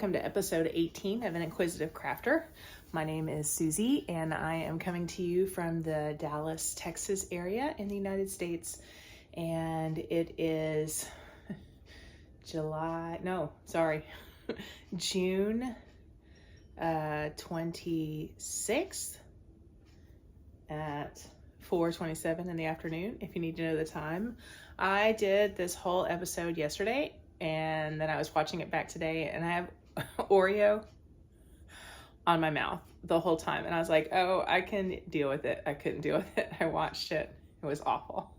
welcome to episode 18 of an Inquisitive Crafter. My name is Susie, and I am coming to you from the Dallas, Texas area in the United States. And it is June 26th at 4:27 in the afternoon, if you need to know the time. I did this whole episode yesterday, and then I was watching it back today, and I have Oreo on my mouth the whole time. And I was like, oh, I can deal with it. I couldn't deal with it. I watched it. It was awful.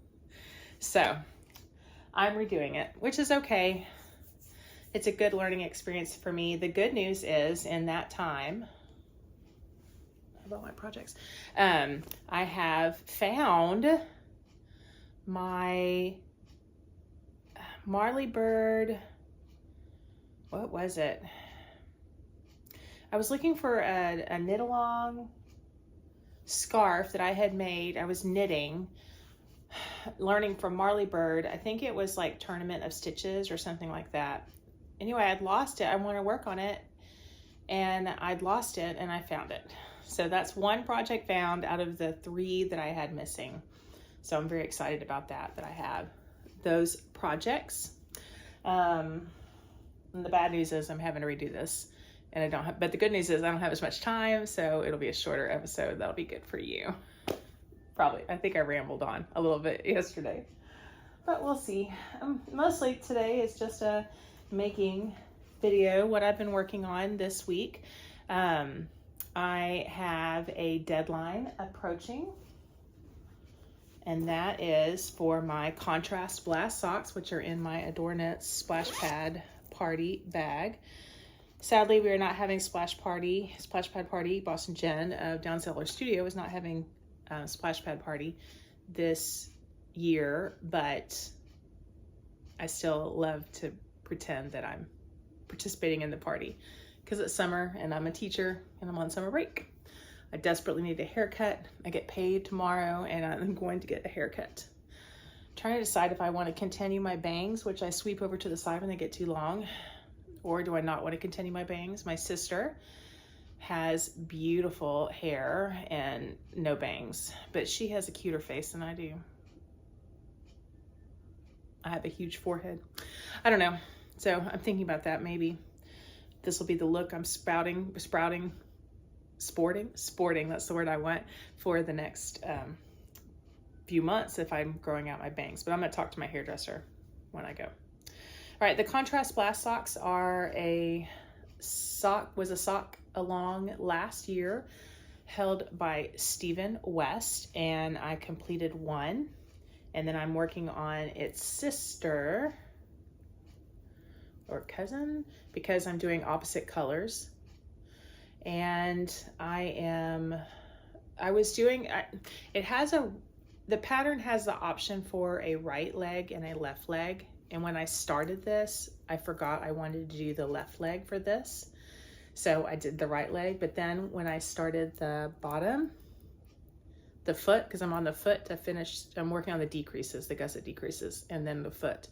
So I'm redoing it, which is okay. It's a good learning experience for me. The good news is in that time, about my projects, I have found my Marley Bird, what was it? I was looking for a knit-along scarf that I had made. I was knitting, learning from Marley Bird. I think it was like Tournament of Stitches or something like that. Anyway, I'd lost it. I want to work on it, and I'd lost it, and I found it. So that's one project found out of the 3 that I had missing. So I'm very excited about that I have those projects. And the bad news is I'm having to redo this, and I don't have, but the good news is I don't have as much time, so it'll be a shorter episode. That'll be good for you. Probably. I think I rambled on a little bit yesterday, but we'll see. Mostly today is just a making video, what I've been working on this week. I have a deadline approaching, and that is for my contrast blast socks, which are in my Adore Knits Splash Pad Party bag. Sadly, we are not having Splash Pad Party. Boston Jen of Down Cellar Studio is not having Splash Pad Party this year, but I still love to pretend that I'm participating in the party because it's summer and I'm a teacher and I'm on summer break. I desperately need a haircut. I get paid tomorrow and I'm going to get a haircut. I'm trying to decide if I want to continue my bangs, which I sweep over to the side when they get too long, or do I not want to continue my bangs? My sister has beautiful hair and no bangs, but she has a cuter face than I do. I have a huge forehead. I don't know. So I'm thinking about that. Maybe this will be the look I'm sporting, that's the word I want for the next few months if I'm growing out my bangs. But I'm going to talk to my hairdresser when I go. All right, the contrast blast socks are a sock along last year held by Stephen West, and I completed one, and then I'm working on its sister or cousin because I'm doing opposite colors. And the pattern has the option for a right leg and a left leg. And when I started this, I forgot I wanted to do the left leg for this. So I did the right leg, but then when I started the bottom, the foot, because I'm on the foot to finish, I'm working on the decreases, the gusset decreases, and then the foot.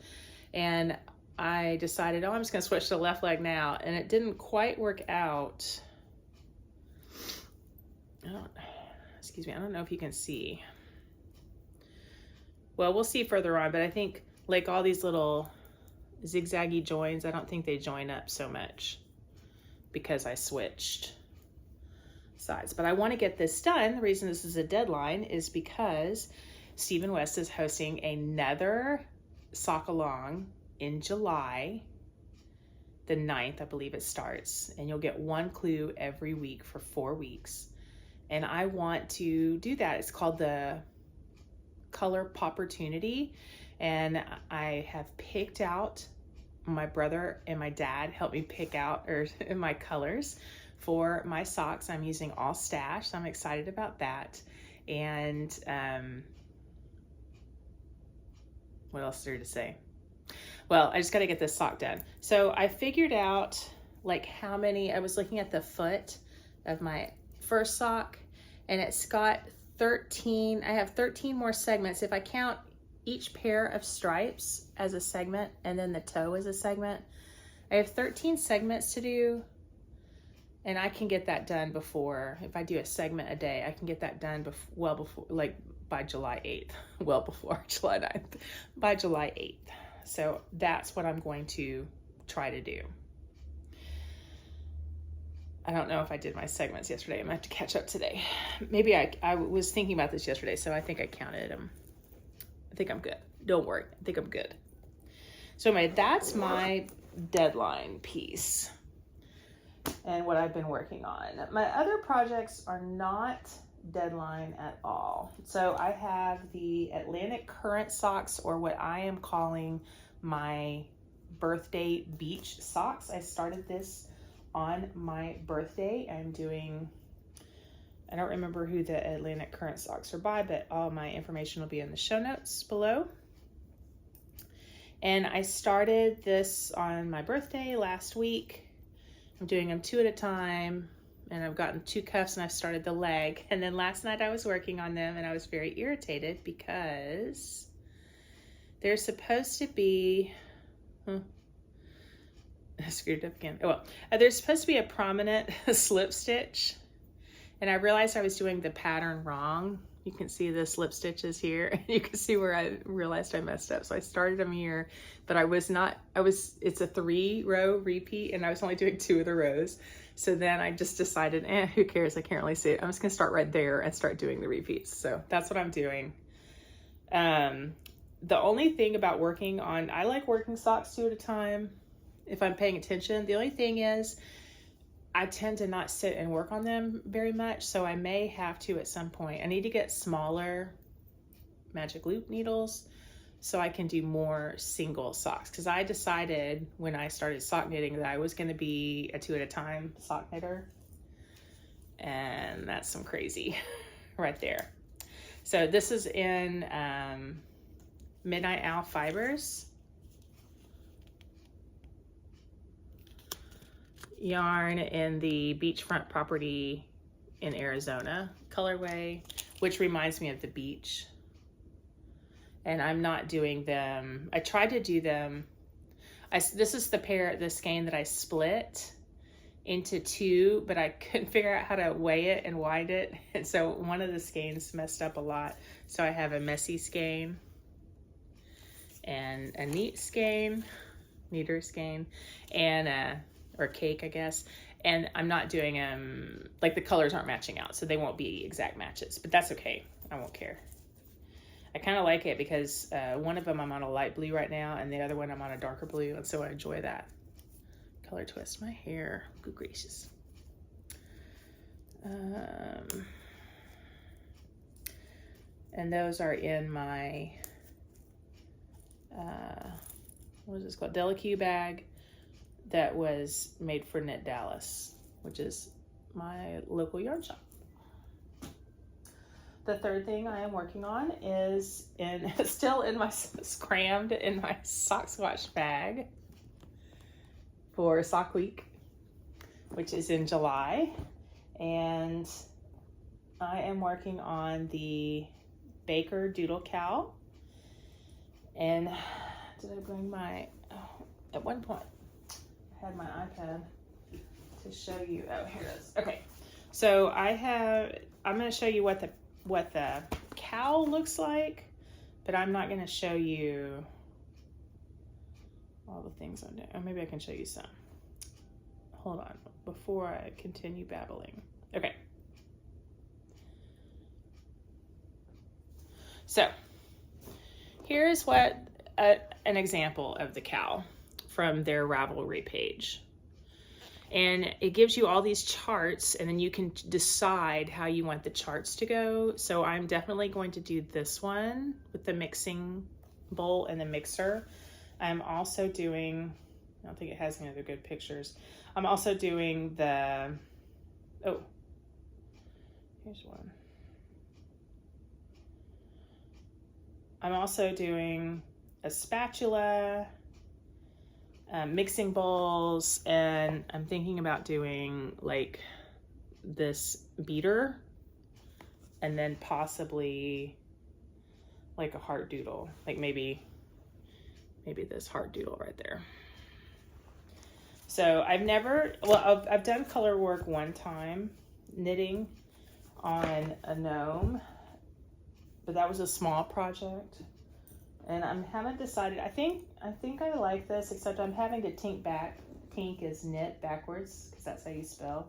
And I decided, I'm just gonna switch to the left leg now. And it didn't quite work out. I don't know if you can see. Well, we'll see further on, but I think like all these little zigzaggy joins, I don't think they join up so much because I switched sides. But I want to get this done. The reason this is a deadline is because Stephen West is hosting another sock along in July, the 9th, I believe it starts, and you'll get one clue every week for 4 weeks. And I want to do that. It's called the Color Popportunity. And I have picked out, my brother and my dad helped me pick out my colors for my socks. I'm using all stash, so I'm excited about that. And what else is there to say? Well, I just got to get this sock done. So I figured out like how many, I was looking at the foot of my first sock, and it's got 13, I have 13 more segments. If I count each pair of stripes as a segment and then the toe as a segment, I have 13 segments to do, and I can get that done before, if I do a segment a day, I can get that done well before, like by July 8th, well before July 9th, by July 8th. So that's what I'm going to try to do. I don't know if I did my segments yesterday. I'm gonna have to catch up today. Maybe I was thinking about this yesterday, so I think I counted them. I think I'm good. Don't worry, I think I'm good. So anyway, that's my deadline piece and what I've been working on. My other projects are not deadline at all. So I have the Atlantic Current socks, or what I am calling my birthday beach socks. I started this on my birthday. I don't remember who the Atlantic Current socks are by, but all my information will be in the show notes below. And I started this on my birthday last week. I'm doing them 2 at a time, and I've gotten 2 cuffs, and I've started the leg. And then last night I was working on them, and I was very irritated because they're supposed to be, I screwed it up again. Oh well, there's supposed to be a prominent slip stitch, and I realized I was doing the pattern wrong. You can see the slip stitches here. You can see where I realized I messed up. So I started them here, but it's a 3-row repeat, and I was only doing 2 of the rows. So then I just decided, who cares? I can't really see it. I'm just gonna start right there and start doing the repeats. So that's what I'm doing. The only thing about I like working socks 2 at a time if I'm paying attention. The only thing is, I tend to not sit and work on them very much, so I may have to at some point. I need to get smaller magic loop needles so I can do more single socks, because I decided when I started sock knitting that I was going to be a 2 at a time sock knitter, and that's some crazy right there. So this is in Midnight Owl Fibers yarn in the Beachfront Property in Arizona colorway, which reminds me of the beach. And I'm not doing them. I tried to do them. This is the skein that I split into 2, but I couldn't figure out how to weigh it and wind it. And so one of the skeins messed up a lot. So I have a messy skein and a neater skein, and or cake, I guess. And I'm not doing them, like the colors aren't matching out, so they won't be exact matches, but that's okay. I won't care. I kind of like it because one of them I'm on a light blue right now, and the other one I'm on a darker blue, and so I enjoy that. Color twist my hair, good gracious. And those are in my, what is this called? Delicue bag that was made for Knit Dallas, which is my local yarn shop. The third thing I am working on is still crammed in my sock swatch bag for Sock Week, which is in July. And I am working on the Baker Doodle Cowl. And did I bring at one point, had my iPad to show you. Oh, here it is. Okay, so I'm going to show you what the cowl looks like, but I'm not going to show you all the things I'm doing. Or maybe I can show you some. Hold on, before I continue babbling. Okay. So here's an example of the cowl from their Ravelry page. And it gives you all these charts, and then you can decide how you want the charts to go. So I'm definitely going to do this one with the mixing bowl and the mixer. I'm also doing, I don't think it has any other good pictures. I'm also doing here's one. I'm also doing a spatula, mixing bowls, and I'm thinking about doing like this beater, and then possibly like a heart doodle, like maybe this heart doodle right there. So I've done color work one time, knitting on a gnome, but that was a small project. And I haven't decided. I think I like this, except I'm having to tink back. Tink is knit backwards, because that's how you spell.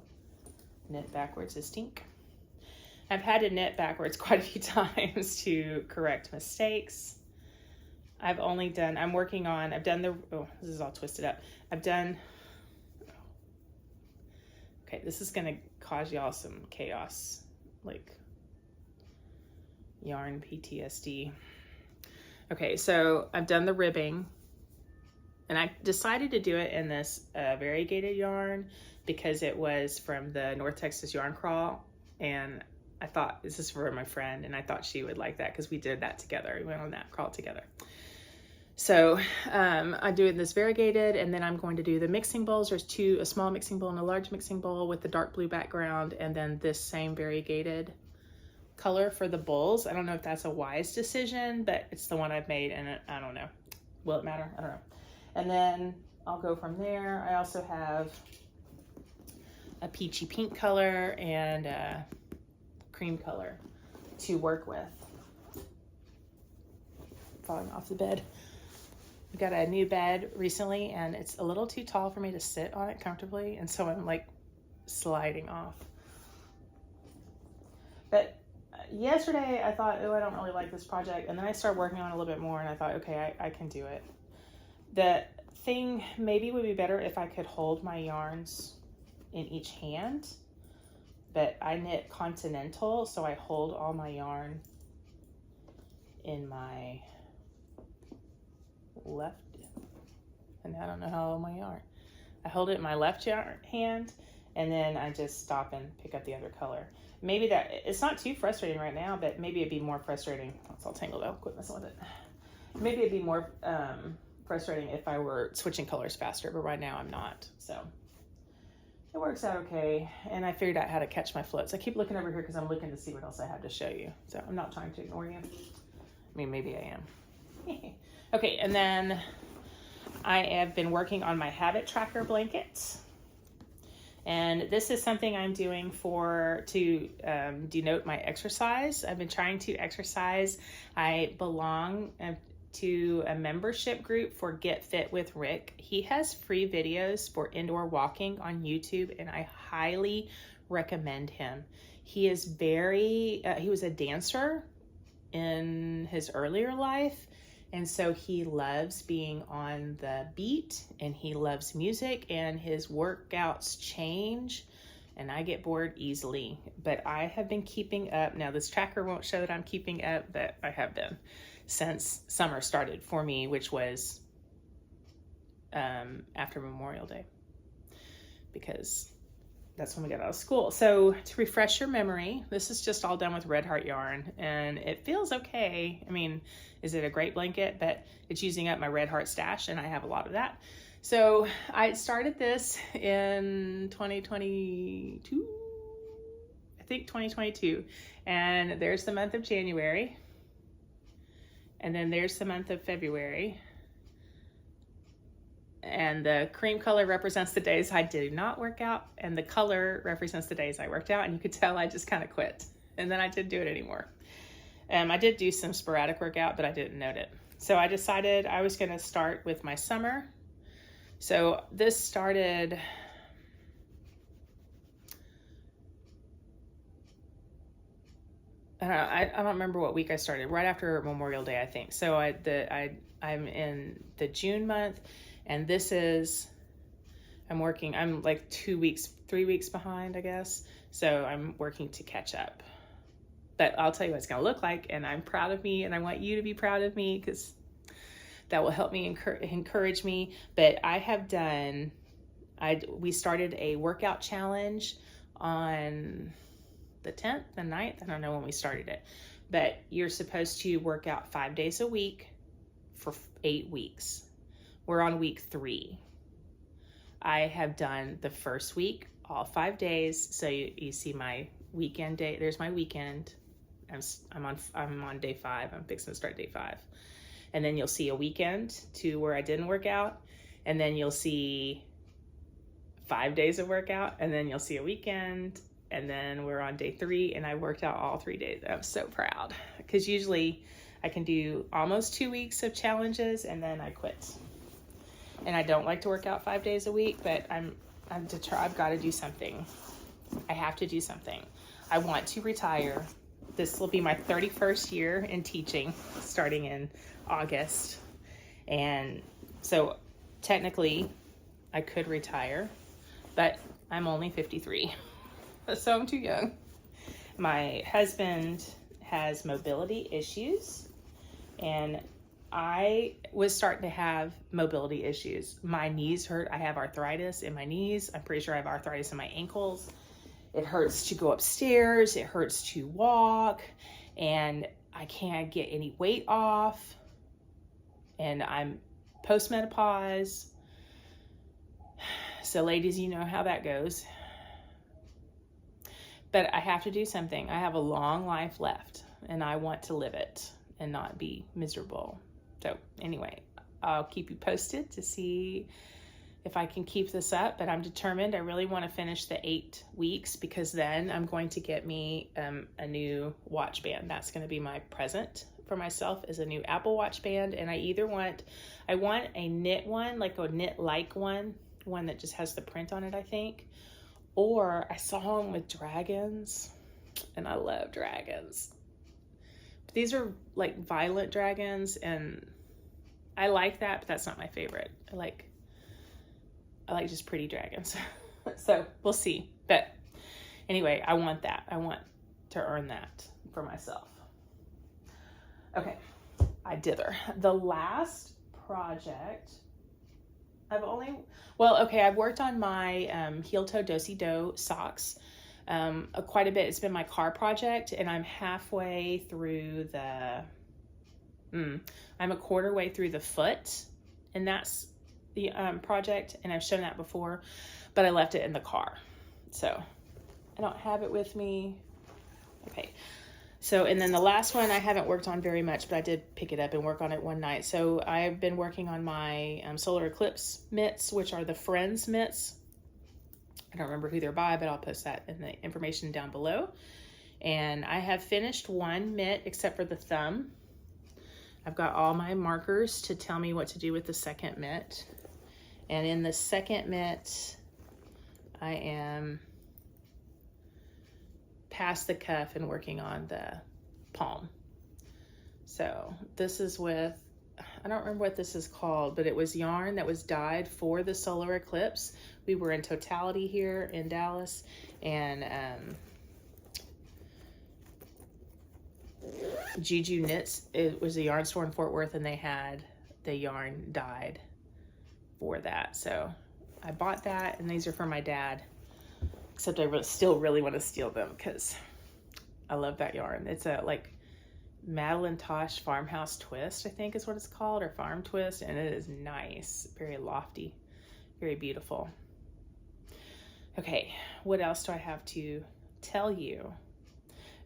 Knit backwards is tink. I've had to knit backwards quite a few times to correct mistakes. I've done the, oh, this is all twisted up. Okay, this is gonna cause y'all some chaos, like yarn PTSD. Okay, so I've done the ribbing, and I decided to do it in this variegated yarn because it was from the North Texas Yarn Crawl, and I thought this is for my friend, and I thought she would like that because we did that together. We went on that crawl together. So I do it in this variegated, and then I'm going to do the mixing bowls. There's a small mixing bowl and a large mixing bowl with the dark blue background, and then this same variegated color for the bowls. I don't know if that's a wise decision, but it's the one I've made, and I don't know. Will it matter? I don't know. And then I'll go from there. I also have a peachy pink color and a cream color to work with. Falling off the bed. We got a new bed recently, and it's a little too tall for me to sit on it comfortably, and so I'm like sliding off. But yesterday I thought, oh, I don't really like this project, and then I started working on it a little bit more, and I thought, okay, I can do it. The thing maybe would be better if I could hold my yarns in each hand, but I knit continental, so I hold all my yarn in my left, and I don't know how I hold my yarn. I hold it in my left hand, and then I just stop and pick up the other color. Maybe it's not too frustrating right now, but maybe it'd be more frustrating. It's all tangled up. Quit messing with it. Maybe it'd be more frustrating if I were switching colors faster, but right now I'm not. So it works out okay, and I figured out how to catch my floats. I keep looking over here because I'm looking to see what else I have to show you. So I'm not trying to ignore you. I mean, maybe I am. Okay, and then I have been working on my habit tracker blankets. And this is something I'm doing to denote my exercise. I've been trying to exercise. I belong to a membership group for Get Fit with Rick. He has free videos for indoor walking on YouTube, and I highly recommend him. He is he was a dancer in his earlier life, and so he loves being on the beat, and he loves music, and his workouts change, and I get bored easily. But I have been keeping up. Now, this tracker won't show that I'm keeping up, but I have been since summer started for me, which was after Memorial Day, because that's when we got out of school. So to refresh your memory, this is just all done with Red Heart yarn, and it feels okay. I mean, is it a great blanket? But it's using up my Red Heart stash, and I have a lot of that. So I started this in 2022, I think 2022, and there's the month of January, and then there's the month of February. And the cream color represents the days I did not work out, and the color represents the days I worked out, and you could tell I just kind of quit, and then I didn't do it anymore. I did do some sporadic workout, but I didn't note it. So I decided I was going to start with my summer. So this started, I don't know, I don't remember what week I started, right after Memorial Day, I think. So I'm in the June month, and this is, I'm like 3 weeks behind, I guess. So I'm working to catch up. But I'll tell you what it's going to look like, and I'm proud of me, and I want you to be proud of me, because that will help me encourage me. But we started a workout challenge on the 10th, the 9th. I don't know when we started it, but you're supposed to work out 5 days a week for 8 weeks. We're on week 3. I have done the first week, all 5 days. So you see my weekend day. There's my weekend. I'm on day 5. I'm fixing to start day 5. And then you'll see a weekend to where I didn't work out. And then you'll see 5 days of workout, and then you'll see a weekend, and then we're on day 3, and I worked out all 3 days. I'm so proud, because usually I can do almost 2 weeks of challenges, and then I quit. And I don't like to work out 5 days a week, but I'm determined. I've got to do something. I have to do something. I want to retire. This will be my 31st year in teaching, starting in August. And so technically I could retire, but I'm only 53, so I'm too young. My husband has mobility issues, and I was starting to have mobility issues. My knees hurt. I have arthritis in my knees. I'm pretty sure I have arthritis in my ankles. It hurts to go upstairs. It hurts to walk, and I can't get any weight off. And I'm postmenopause. So ladies, you know how that goes. But I have to do something. I have a long life left, and I want to live it and not be miserable. So anyway, I'll keep you posted to see if I can keep this up, but I'm determined. I really want to finish the 8 weeks, because then I'm going to get me a new watch band. That's going to be my present for myself, is a new Apple Watch band. And I want a knit one, like a knit-like one that just has the print on it, I think. Or I saw one with dragons, and I love dragons. But these are like violent dragons, and I like that, but that's not my favorite. I like just pretty dragons. So we'll see. But anyway, I want that. I want to earn that for myself. Okay, I dither. The last project, I've worked on my heel-toe do-si-do socks quite a bit. It's been my car project, and I'm halfway through I'm a quarter way through the foot, and that's the project, and I've shown that before, but I left it in the car, so I don't have it with me. Okay, so, and then the last one I haven't worked on very much, but I did pick it up and work on it one night. So I've been working on my solar eclipse mitts, which are the Friends mitts. I don't remember who they're by, but I'll post that in the information down below. And I have finished one mitt except for the thumb. I've got all my markers to tell me what to do with the second mitt. And in the second mitt, I am past the cuff and working on the palm. So this is with, I don't remember what this is called, but it was yarn that was dyed for the solar eclipse. We were in Totality here in Dallas, and Juju Knits, it was a yarn store in Fort Worth, and they had the yarn dyed for that. So I bought that, and these are for my dad, except I still really want to steal them because I love that yarn. It's a like Madeline Tosh farmhouse twist, I think is what it's called, or farm twist, and it is nice, very lofty, very beautiful. Okay, what else do I have to tell you?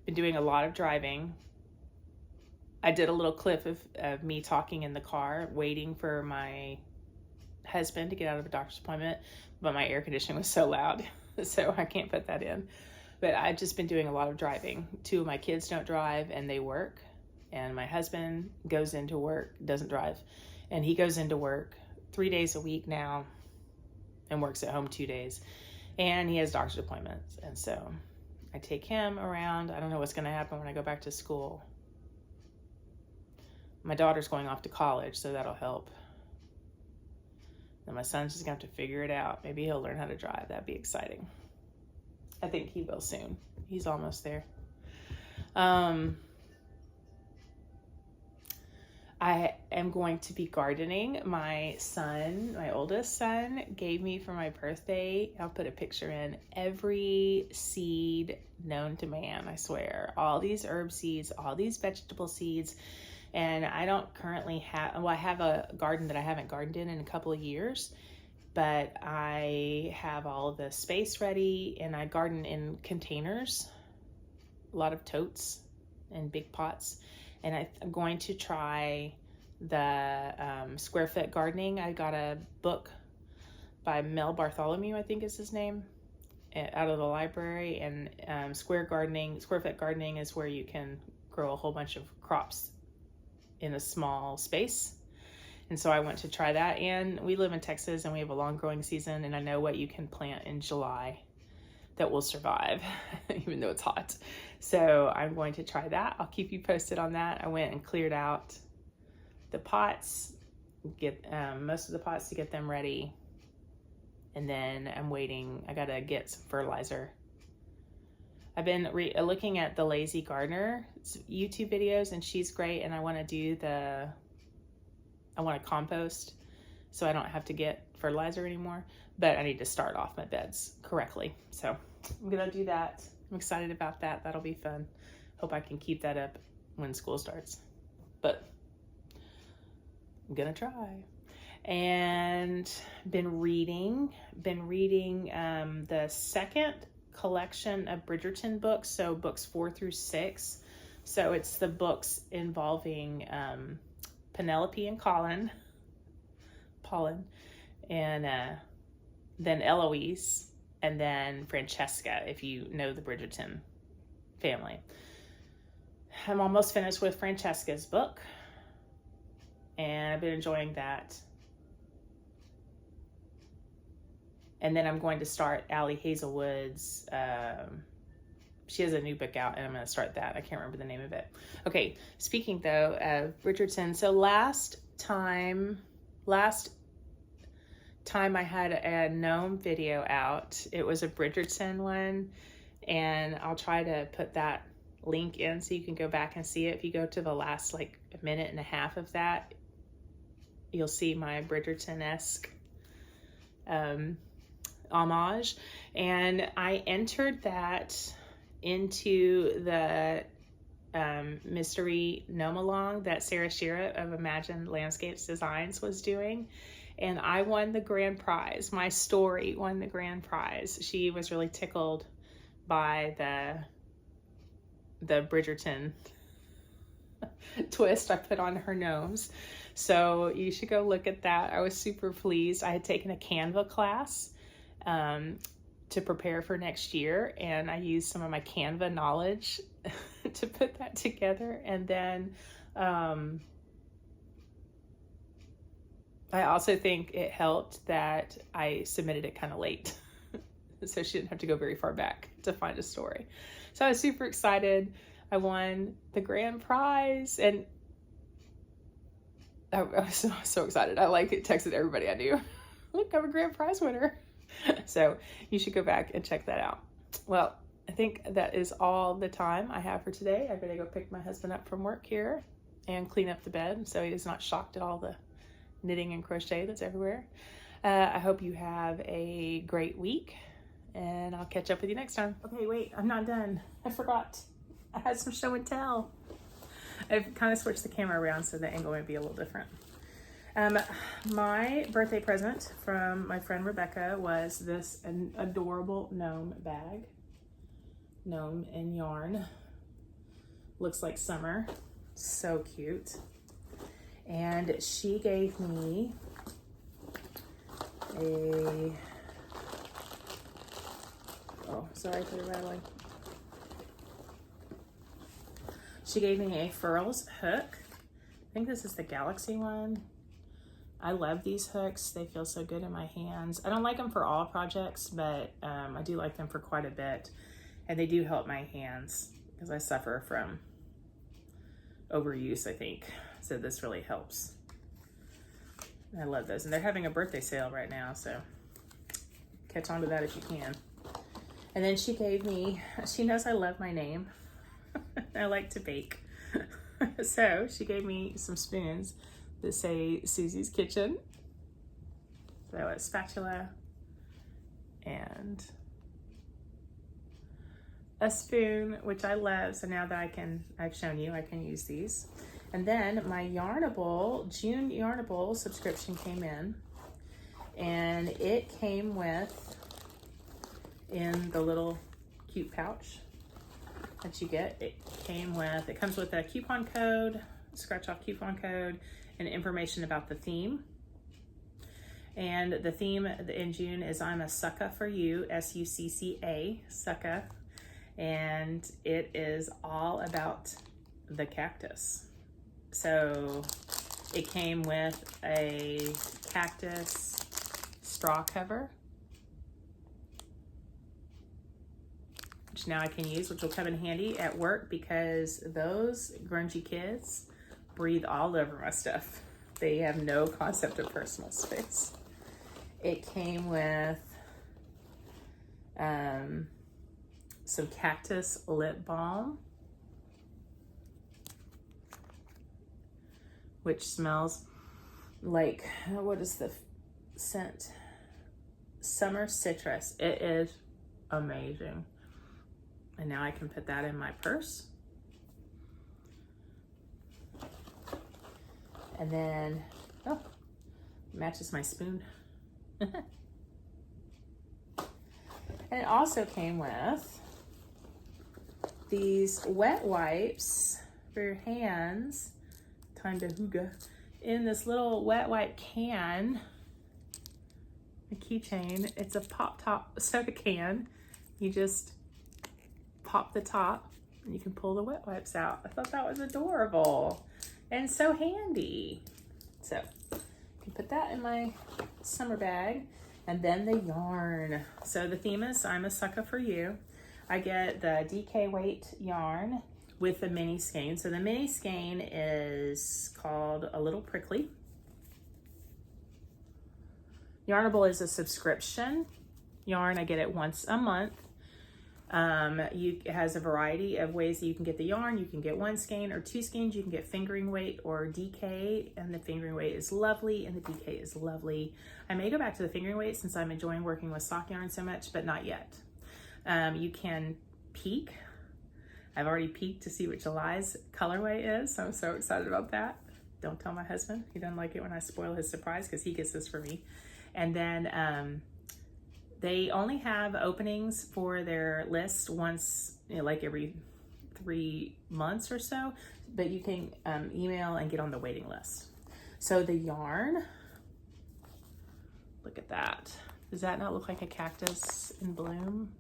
Been doing a lot of driving. I did a little clip of me talking in the car, waiting for my husband to get out of a doctor's appointment, but my air conditioning was so loud, so I can't put that in. But I've just been doing a lot of driving. 2 of my kids don't drive, and they work, and my husband goes into work, doesn't drive, and he goes into work 3 days a week now and works at home 2 days, and he has doctor's appointments. And so I take him around. I don't know what's going to happen when I go back to school. My daughter's going off to college, so that'll help. And my son's just going to have to figure it out. Maybe he'll learn how to drive. That'd be exciting. I think he will soon. He's almost there. I am going to be gardening. My son, my oldest son, gave me for my birthday, I'll put a picture in, every seed known to man, I swear. All these herb seeds, all these vegetable seeds. And I don't currently have, well, I have a garden that I haven't gardened in a couple of years, but I have all of the space ready, and I garden in containers, a lot of totes and big pots. And I'm going to try the square foot gardening. I got a book by Mel Bartholomew, I think is his name, out of the library. And square foot gardening is where you can grow a whole bunch of crops in a small space. And so I went to try that. And we live in Texas and we have a long growing season, and I know what you can plant in July that will survive even though it's hot. So I'm going to try that. I'll keep you posted on that. I went and cleared out the pots, get most of the pots to get them ready. And then I'm waiting. I gotta get some fertilizer. I've been looking at the Lazy Gardener YouTube videos, and she's great. And I want to compost so I don't have to get fertilizer anymore, but I need to start off my beds correctly. So I'm gonna do that. I'm excited about that. That'll be fun. Hope I can keep that up when school starts, but I'm gonna try. And been reading the second collection of Bridgerton books, so books 4 through 6. So it's the books involving Penelope and Paulin, and then Eloise, and then Francesca, if you know the Bridgerton family. I'm almost finished with Francesca's book, and I've been enjoying that. And then I'm going to start Allie Hazelwood's, she has a new book out, and I'm going to start that. I can't remember the name of it. Okay, speaking though of Bridgerton, so last time I had a gnome video out, it was a Bridgerton one, and I'll try to put that link in so you can go back and see it. If you go to the last like a minute and a half of that, you'll see my Bridgerton-esque homage. And I entered that into the mystery gnome along that Sarah Shearer of Imagined Landscapes Designs was doing, and I won the grand prize. My story won the grand prize. She was really tickled by the Bridgerton twist I put on her gnomes. So you should go look at that. I was super pleased. I had taken a Canva class to prepare for next year, and I used some of my Canva knowledge to put that together. And then I also think it helped that I submitted it kind of late, so she didn't have to go very far back to find a story. So I was super excited. I won the grand prize, and I was so excited. I texted everybody I knew, look, I'm a grand prize winner. So you should go back and check that out. Well, I think that is all the time I have for today. I better go pick my husband up from work here and clean up the bed so he is not shocked at all the knitting and crochet that's everywhere. I hope you have a great week, and I'll catch up with you next time. Okay, wait, I'm not done. I forgot. I had some show and tell. I've kind of switched the camera around so the angle might be a little different. My birthday present from my friend Rebecca was this adorable gnome bag. Gnome and yarn. Looks like summer. So cute. And she gave me sorry for the rattling. She gave me a Furls hook. I think this is the Galaxy one. I love these hooks. They feel so good in my hands. I don't like them for all projects, but I do like them for quite a bit. And they do help my hands because I suffer from overuse, I think. So this really helps. I love those. And they're having a birthday sale right now, so catch on to that if you can. And then she gave me, she knows I love my name. I like to bake. So she gave me some spoons that say Susie's Kitchen. So a spatula and a spoon, which I love. So now that I've shown you, I can use these. And then my Yarnable, June Yarnable subscription came in, and it came with, in the little cute pouch that you get, it comes with a coupon code, scratch off coupon code, and information about the theme. And the theme in June is I'm a Sucka for You, S-U-C-C-A, Sucka. And it is all about the cactus. So it came with a cactus straw cover, which now I can use, which will come in handy at work because those grungy kids breathe all over my stuff. They have no concept of personal space. It came with some cactus lip balm, which smells like, what is the scent? Summer citrus. It is amazing. And now I can put that in my purse. And then, oh, matches my spoon. And it also came with these wet wipes for your hands, time to hooga, in this little wet wipe can, a keychain. It's a pop top soda can. You just pop the top and you can pull the wet wipes out. I thought that was adorable and so handy. So you can put that in my summer bag. And then the yarn. So the theme is I'm a Sucka for You. I get the DK weight yarn with the mini skein. So the mini skein is called A Little Prickly. Yarnable is a subscription yarn. I get it once a month. It has a variety of ways that you can get the yarn. You can get one skein or two skeins. You can get fingering weight or DK, and the fingering weight is lovely and the DK is lovely. I may go back to the fingering weight since I'm enjoying working with sock yarn so much, but not yet. You can peek. I've already peeked to see what July's colorway is, so I'm so excited about that. Don't tell my husband. He doesn't like it when I spoil his surprise because he gets this for me. And then they only have openings for their list once, like every 3 months or so, but you can email and get on the waiting list. So the yarn, look at that. Does that not look like a cactus in bloom?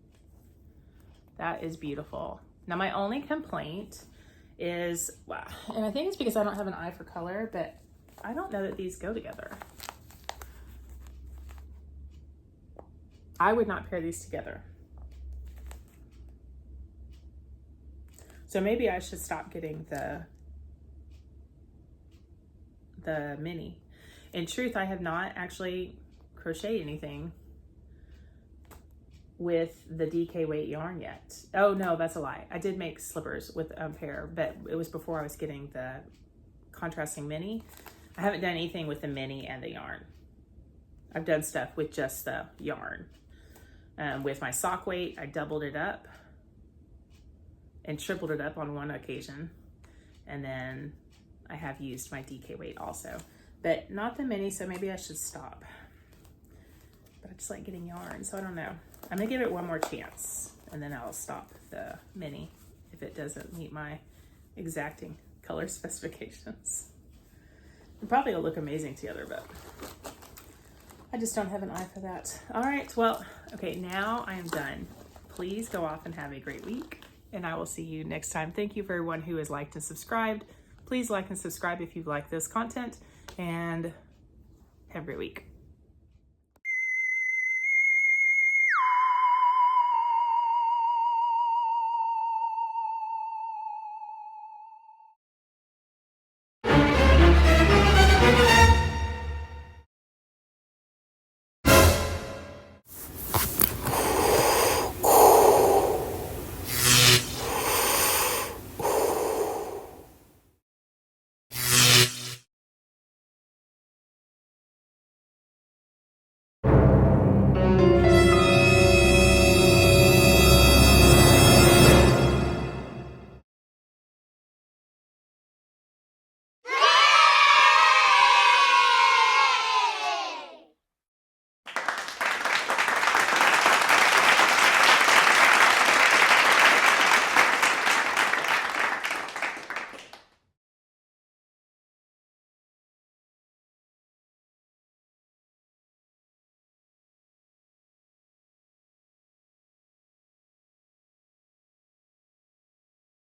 That is beautiful. Now my only complaint is, wow, and I think it's because I don't have an eye for color, but I don't know that these go together. I would not pair these together. So maybe I should stop getting the mini. In truth, I have not actually crocheted anything with the DK weight yarn yet. Oh no, that's a lie. I did make slippers with a pair, but it was before I was getting the contrasting mini. I haven't done anything with the mini and the yarn. I've done stuff with just the yarn. With my sock weight, I doubled it up and tripled it up on one occasion. And then I have used my DK weight also, but not the mini, so maybe I should stop. But I just like getting yarn, so I don't know. I'm gonna give it one more chance and then I'll stop the mini if it doesn't meet my exacting color specifications. It probably will look amazing together, but I just don't have an eye for that. All right, well, okay, now I am done. Please go off and have a great week, and I will see you next time. Thank you for everyone who has liked and subscribed. Please like and subscribe if you like this content, and have a great week.